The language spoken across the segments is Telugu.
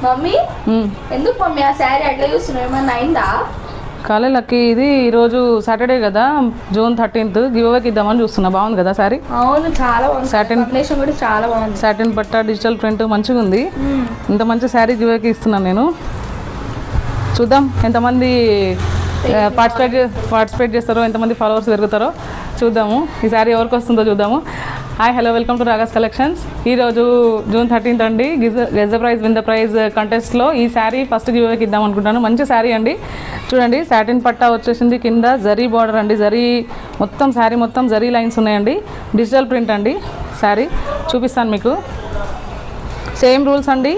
మమ్మీ ఎందుకు మమ్మీ ఆ శారీ అట్లా చూస్తున్నావు? ఏమన్నా అయిందా? కాలేలకి ఇది ఈరోజు సాటర్డే కదా, June 13th గివ్ అవేకి ఇద్దామని చూస్తున్నా. బాగుంది కదా సారీ? అవును, చాలా బాగుంది. సాటిన్ కాంబినేషన్ కూడా చాలా బాగుంది. సాటిన్ పట్ట, డిజిటల్ ప్రింట్ మంచిగా ఉంది. ఇంత మంచి శారీ గివ్ అవేకి ఇస్తున్నాను నేను. చూద్దాం ఎంతమంది పార్టిసిపేట్ చేస్తారో, ఎంతమంది ఫాలోవర్స్ పెరుగుతారో చూద్దాము. ఈ శారీ ఎవరికి వస్తుందో చూద్దాము. Hi, hello, welcome to Ragas collections. ఈరోజు June 13th అండి, guess the prize win the prize కంటెస్ట్లో ఈ శారీ ఫస్ట్ గివ్ అవేకి ఇద్దాం అనుకుంటాను. మంచి శారీ అండి. చూడండి, సాటిన్ పట్టా వచ్చేసింది, కింద జరీ బార్డర్ అండి, జరీ మొత్తం శారీ మొత్తం జరీ లైన్స్ ఉన్నాయండి. డిజిటల్ ప్రింట్ అండి శారీ. చూపిస్తాను మీకు. సేమ్ రూల్స్ అండి.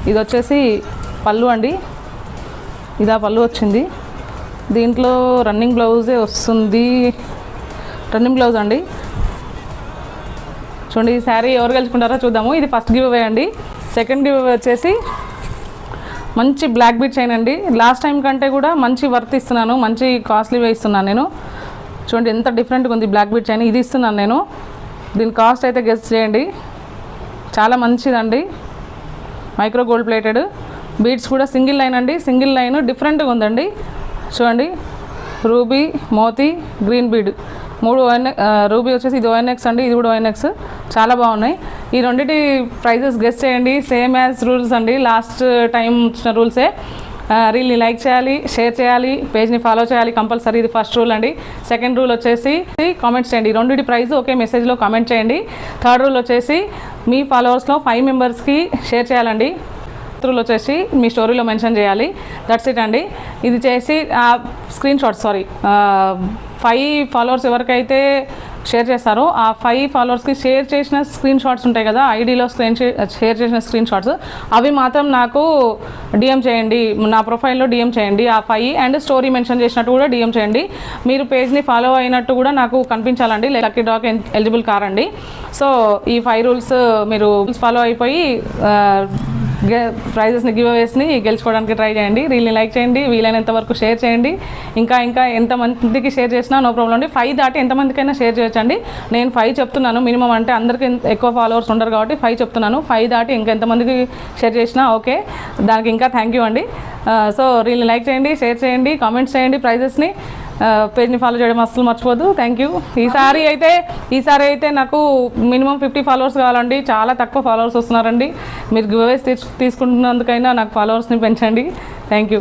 ఇది వచ్చేసి పళ్ళు అండి, ఇదా పళ్ళు వచ్చింది. దీంట్లో రన్నింగ్ బ్లౌజే వస్తుంది, రన్నింగ్ బ్లౌజ్ అండి. చూడండి, ఈ శారీ ఎవరు గెలుచుకుంటారో చూద్దాము. ఇది ఫస్ట్ గివ్ అవే అండి. సెకండ్ గివ్ అవే వచ్చేసి మంచి బ్లాక్ బీట్ చైన్ అండి. లాస్ట్ టైం కంటే కూడా మంచి వర్త్ ఇస్తున్నాను, మంచి కాస్ట్లీవే ఇస్తున్నాను నేను. చూడండి ఎంత డిఫరెంట్గా ఉంది బ్లాక్ బీట్ చైన్. ఇది ఇస్తున్నాను నేను. దీని కాస్ట్ అయితే గెస్ చేయండి. చాలా మంచిదండి, మైక్రో గోల్డ్ ప్లేటెడ్. బీడ్స్ కూడా సింగిల్ లైన్ అండి, సింగిల్ లైన్ డిఫరెంట్గా ఉందండి. చూడండి, రూబీ, మోతీ, గ్రీన్ బీడ్, మూడు రూబీ వచ్చేసి ఇది ONX అండి, ఇది కూడా ONX. చాలా బాగున్నాయి. ఈ రెండింటి ప్రైజెస్ గెస్ చేయండి. సేమ్ యాజ్ రూల్స్ అండి, లాస్ట్ టైం వచ్చిన రూల్సే. రీల్ని లైక్ చేయాలి, షేర్ చేయాలి, పేజ్ని ఫాలో చేయాలి కంపల్సరీ. ఇది ఫస్ట్ రూల్ అండి. సెకండ్ రూల్ వచ్చేసి కామెంట్స్ చేయండి. రెండింటి ప్రైజ్ ఒకే మెసేజ్లో కామెంట్ చేయండి. థర్డ్ రూల్ వచ్చేసి మీ ఫాలోవర్స్లో 5 మెంబర్స్కి షేర్ చేయాలండి. రూల్ వచ్చేసి మీ స్టోరీలో మెన్షన్ చేయాలి. దట్స్ ఇట్ అండి. ఇది చేసి స్క్రీన్ షాట్ 5 ఫాలోవర్స్ ఎవరికైతే షేర్ చేస్తారో ఆ 5 ఫాలోవర్స్కి షేర్ చేసిన స్క్రీన్ షాట్స్ ఉంటాయి కదా, ఐడిలో షేర్ చేసిన స్క్రీన్ షాట్స్, అవి మాత్రం నాకు డిఎం చేయండి. నా ప్రొఫైల్లో డిఎం చేయండి. ఆ 5 అండ్ స్టోరీ మెన్షన్ చేసినట్టు కూడా డిఎం చేయండి. మీరు పేజ్ని ఫాలో అయినట్టు కూడా నాకు కనిపించాలండి. లక్కీ డ్రాక్ ఎలిజిబుల్ కారండి. సో ఈ 5 రూల్స్ మీరు ఫాలో అయిపోయి ప్రైజెస్ని, గివ్ అవేస్ని గెలుచుకోవడానికి ట్రై చేయండి. రీల్ని లైక్ చేయండి, వీలైనంత వరకు షేర్ చేయండి. ఇంకా ఎంతమందికి షేర్ చేసినా నో ప్రాబ్లం అండి. 5 దాటి ఎంతమందికైనా షేర్ చేయొచ్చండి. నేను 5 చెప్తున్నాను మినిమం, అంటే అందరికీ ఎక్కువ ఫాలోవర్స్ ఉండరు కాబట్టి 5 చెప్తున్నాను. 5 దాటి ఇంకెంతమందికి షేర్ చేసినా ఓకే, దానికి ఇంకా థ్యాంక్ యూ అండి. సో రీల్ని లైక్ చేయండి, షేర్ చేయండి, కామెంట్స్ చేయండి, ప్రైజెస్ని పేజ్ని ఫాలో చేయడం అస్సలు మర్చిపోద్దు. Thank you. ఈసారి అయితే నాకు మినిమం 50 ఫాలోవర్స్ కావాలండి. చాలా తక్కువ ఫాలోవర్స్ వస్తున్నారండి. మీరు గివ్ అవేస్ తీసుకుంటున్నందుకైనా నాకు ఫాలోవర్స్ని పెంచండి. Thank you.